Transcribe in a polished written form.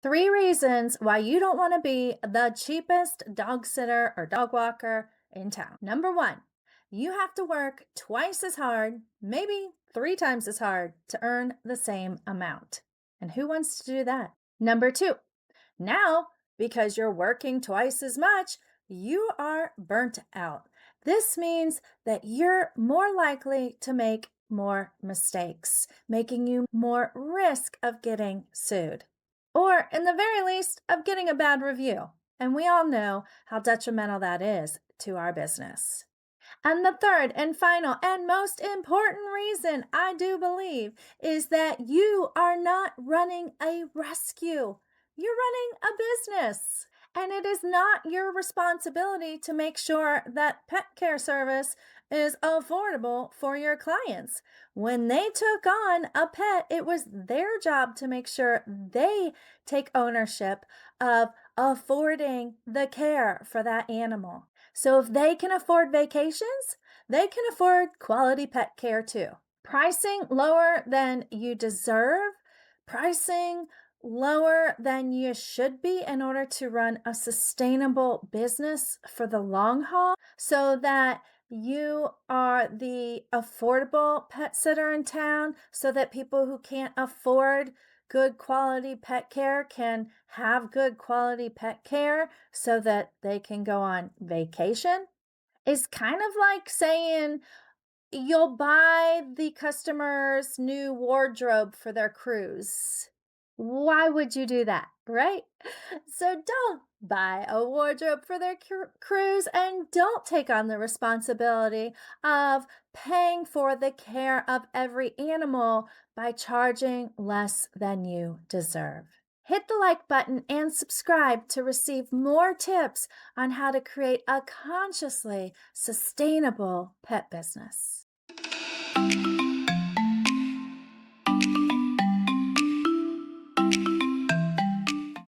Three reasons why you don't want to be the cheapest dog sitter or dog walker in town. Number one, you have to work twice as hard, maybe three times as hard to earn the same amount. And who wants to do that? Number two, now, because you're working twice as much, you are burnt out. This means that you're more likely to make more mistakes, making you more risk of getting sued, or in the very least, of getting a bad review. And we all know how detrimental that is to our business. And the third and final and most important reason I do believe is that you are not running a rescue. You're running a business. And it is not your responsibility to make sure that pet care service is affordable for your clients. When they took on a pet, it was their job to make sure they take ownership of affording the care for that animal. So if they can afford vacations, they can afford quality pet care too. Pricing lower than you deserve, pricing lower than you should be in order to run a sustainable business for the long haul so that you are the affordable pet sitter in town so that people who can't afford good quality pet care can have good quality pet care so that they can go on vacation is kind of like saying you'll buy the customer's new wardrobe for their cruise. Why would you do that, right? So don't buy a wardrobe for their cruise and don't take on the responsibility of paying for the care of every animal by charging less than you deserve. Hit the like button and subscribe to receive more tips on how to create a consciously sustainable pet business.